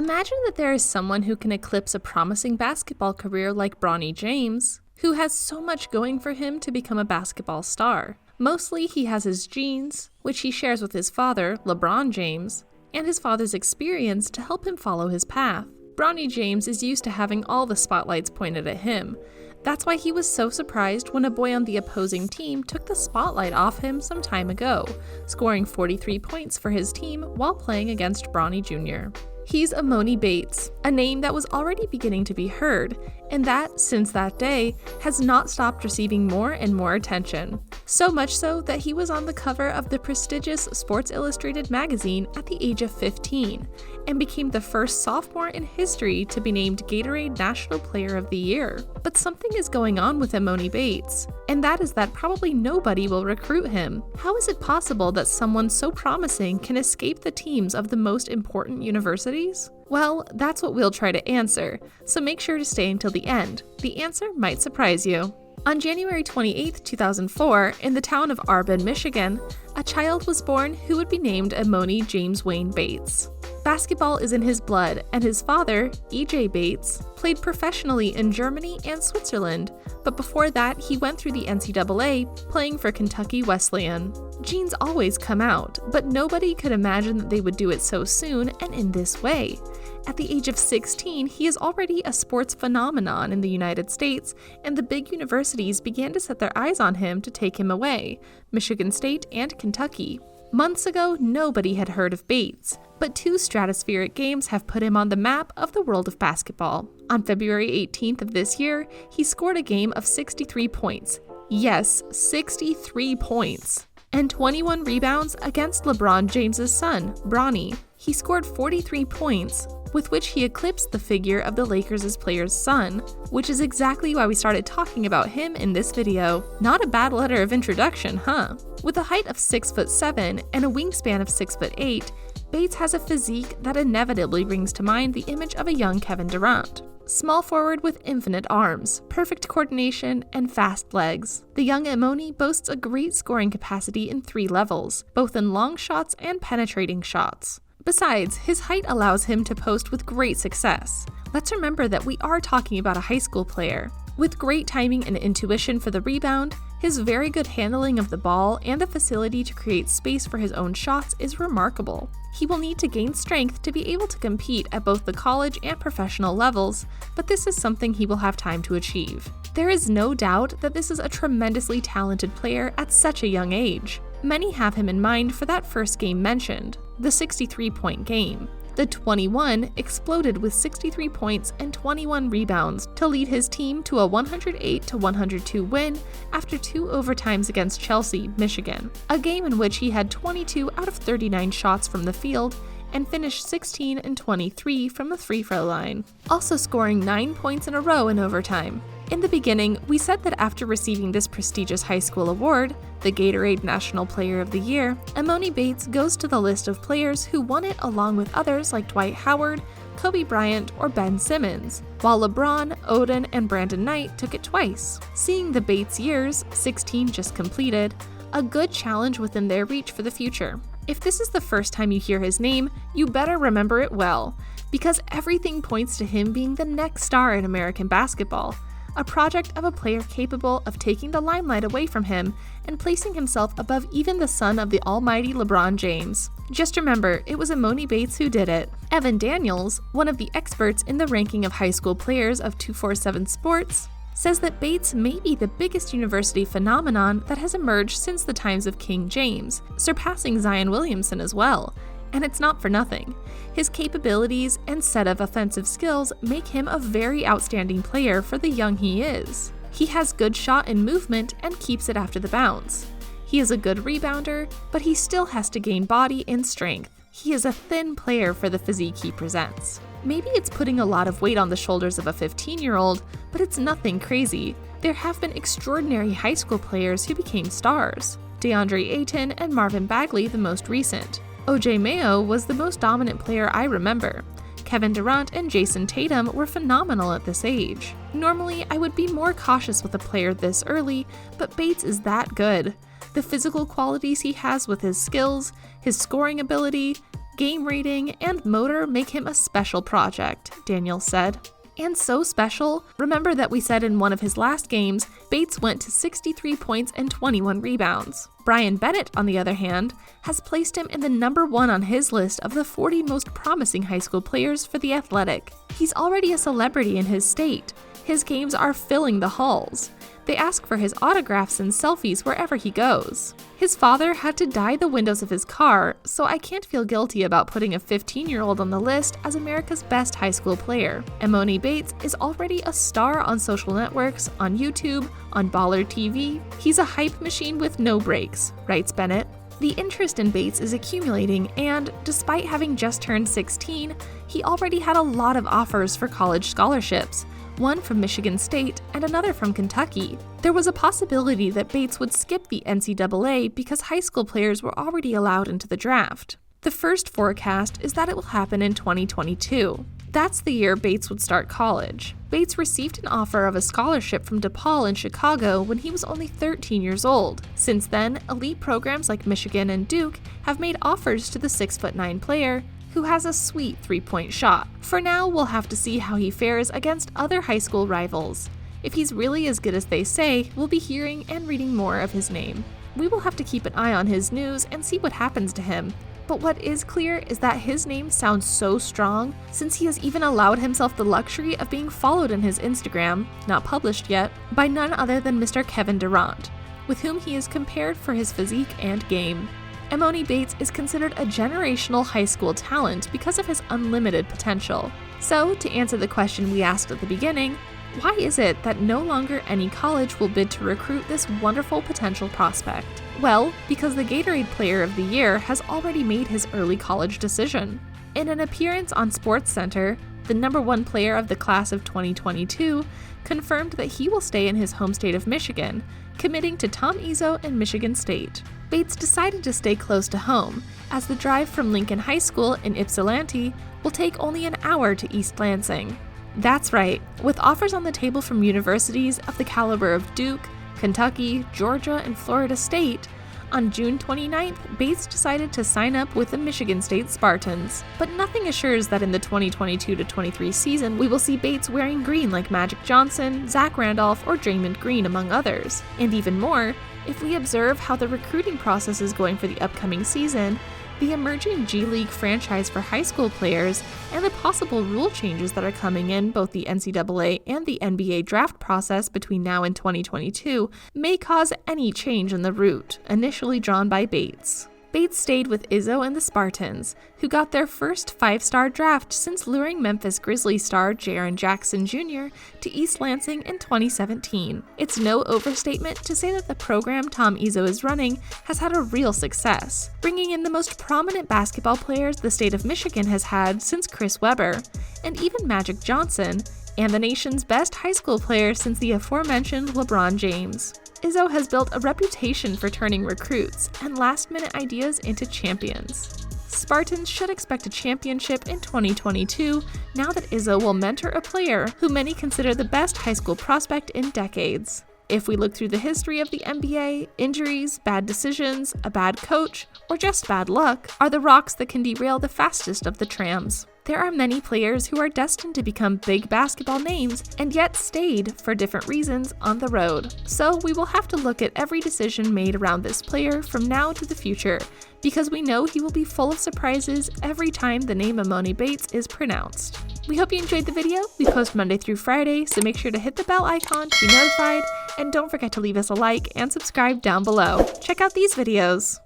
Imagine that there is someone who can eclipse a promising basketball career like Bronny James, who has so much going for him to become a basketball star. Mostly he has his genes, which he shares with his father, LeBron James, and his father's experience to help him follow his path. Bronny James is used to having all the spotlights pointed at him. That's why he was so surprised when a boy on the opposing team took the spotlight off him some time ago, scoring 43 points for his team while playing against Bronny Jr. He's Emoni Bates, a name that was already beginning to be heard, and that, since that day, has not stopped receiving more and more attention. So much so that he was on the cover of the prestigious Sports Illustrated magazine at the age of 15, and became the first sophomore in history to be named Gatorade National Player of the Year. But something is going on with Emoni Bates, and that is that probably nobody will recruit him. How is it possible that someone so promising can escape the teams of the most important universities? Well, that's what we'll try to answer, so make sure to stay until the end. The answer might surprise you. On January 28, 2004, in the town of Arbon, Michigan, a child was born who would be named Emoni James Wayne Bates. Basketball is in his blood, and his father, E.J. Bates, played professionally in Germany and Switzerland, but before that he went through the NCAA, playing for Kentucky Wesleyan. Genes always come out, but nobody could imagine that they would do it so soon and in this way. At the age of 16, he is already a sports phenomenon in the United States, and the big universities began to set their eyes on him to take him away, Michigan State and Kentucky. Months ago, nobody had heard of Bates, but 2 stratospheric games have put him on the map of the world of basketball. On February 18th of this year, he scored a game of 63 points. Yes, 63 points. And 21 rebounds against LeBron James's son, Bronny. He scored 43 points, with which he eclipsed the figure of the Lakers' player's son, which is exactly why we started talking about him in this video. Not a bad letter of introduction, huh? With a height of 6'7" and a wingspan of 6'8", Bates has a physique that inevitably brings to mind the image of a young Kevin Durant. Small forward with infinite arms, perfect coordination, and fast legs. The young Emoni boasts a great scoring capacity in 3 levels, both in long shots and penetrating shots. Besides, his height allows him to post with great success. Let's remember that we are talking about a high school player. With great timing and intuition for the rebound, his very good handling of the ball and the facility to create space for his own shots is remarkable. He will need to gain strength to be able to compete at both the college and professional levels, but this is something he will have time to achieve. There is no doubt that this is a tremendously talented player at such a young age. Many have him in mind for that first game mentioned, the 63-point game. The 21 exploded with 63 points and 21 rebounds to lead his team to a 108-102 win after 2 overtimes against Chelsea, Michigan, a game in which he had 22 out of 39 shots from the field and finished 16-23 from the free throw line, also scoring 9 points in a row in overtime. In the beginning, we said that after receiving this prestigious high school award, the Gatorade National Player of the Year, Emoni Bates goes to the list of players who won it along with others like Dwight Howard, Kobe Bryant, or Ben Simmons, while LeBron, Odin, and Brandon Knight took it twice. Seeing the Bates years, 16 just completed, a good challenge within their reach for the future. If this is the first time you hear his name, you better remember it well, because everything points to him being the next star in American basketball, a project of a player capable of taking the limelight away from him and placing himself above even the son of the almighty LeBron James. Just remember, it was Emoni Bates who did it. Evan Daniels, one of the experts in the ranking of high school players of 247 Sports, says that Bates may be the biggest university phenomenon that has emerged since the times of King James, surpassing Zion Williamson as well. And it's not for nothing. His capabilities and set of offensive skills make him a very outstanding player for the young he is. He has good shot and movement and keeps it after the bounce. He is a good rebounder, but he still has to gain body and strength. He is a thin player for the physique he presents. Maybe it's putting a lot of weight on the shoulders of a 15-year-old, but it's nothing crazy. There have been extraordinary high school players who became stars. DeAndre Ayton and Marvin Bagley the most recent. OJ Mayo was the most dominant player I remember. Kevin Durant and Jason Tatum were phenomenal at this age. Normally, I would be more cautious with a player this early, but Bates is that good. The physical qualities he has with his skills, his scoring ability, Game reading and motor make him a special project, Daniels said. And so special, remember that we said in one of his last games, Bates went to 63 points and 21 rebounds. Brian Bennett, on the other hand, has placed him in the #1 on his list of the 40 most promising high school players for The Athletic. He's already a celebrity in his state. His games are filling the halls. They ask for his autographs and selfies wherever he goes. His father had to dye the windows of his car, so I can't feel guilty about putting a 15-year-old on the list as America's best high school player. Emoni Bates is already a star on social networks, on YouTube, on Baller TV. He's a hype machine with no breaks, writes Bennett. The interest in Bates is accumulating, and despite having just turned 16, he already had a lot of offers for college scholarships, one from Michigan State and another from Kentucky. There was a possibility that Bates would skip the NCAA because high school players were already allowed into the draft. The first forecast is that it will happen in 2022. That's the year Bates would start college. Bates received an offer of a scholarship from DePaul in Chicago when he was only 13 years old. Since then, elite programs like Michigan and Duke have made offers to the 6'9" player, who has a sweet three-point shot. For now, we'll have to see how he fares against other high school rivals. If he's really as good as they say, we'll be hearing and reading more of his name. We will have to keep an eye on his news and see what happens to him. But what is clear is that his name sounds so strong since he has even allowed himself the luxury of being followed in his Instagram, not published yet, by none other than Mr. Kevin Durant, with whom he is compared for his physique and game. Emoni Bates is considered a generational high school talent because of his unlimited potential. So, to answer the question we asked at the beginning, why is it that no longer any college will bid to recruit this wonderful potential prospect? Well, because the Gatorade Player of the Year has already made his early college decision. In an appearance on SportsCenter, the #1 player of the class of 2022 confirmed that he will stay in his home state of Michigan, committing to Tom Izzo and Michigan State. Bates decided to stay close to home, as the drive from Lincoln High School in Ypsilanti will take only an hour to East Lansing. That's right, with offers on the table from universities of the caliber of Duke, Kentucky, Georgia, and Florida State, on June 29th, Bates decided to sign up with the Michigan State Spartans. But nothing assures that in the 2022-23 season we will see Bates wearing green like Magic Johnson, Zach Randolph, or Draymond Green, among others. And even more, if we observe how the recruiting process is going for the upcoming season, the emerging G League franchise for high school players, and the possible rule changes that are coming in both the NCAA and the NBA draft process between now and 2022 may cause any change in the route initially drawn by Bates. Bates stayed with Izzo and the Spartans, who got their first 5-star draft since luring Memphis Grizzlies star Jaren Jackson Jr. to East Lansing in 2017. It's no overstatement to say that the program Tom Izzo is running has had a real success, bringing in the most prominent basketball players the state of Michigan has had since Chris Webber, and even Magic Johnson, and the nation's best high school player since the aforementioned LeBron James. Izzo has built a reputation for turning recruits and last-minute ideas into champions. Spartans should expect a championship in 2022 now that Izzo will mentor a player who many consider the best high school prospect in decades. If we look through the history of the NBA, injuries, bad decisions, a bad coach, or just bad luck are the rocks that can derail the fastest of the trams. There are many players who are destined to become big basketball names and yet stayed, for different reasons, on the road. So we will have to look at every decision made around this player from now to the future, because we know he will be full of surprises every time the name Emoni Bates is pronounced. We hope you enjoyed the video. We post Monday through Friday, so make sure to hit the bell icon to be notified, and don't forget to leave us a like and subscribe down below. Check out these videos!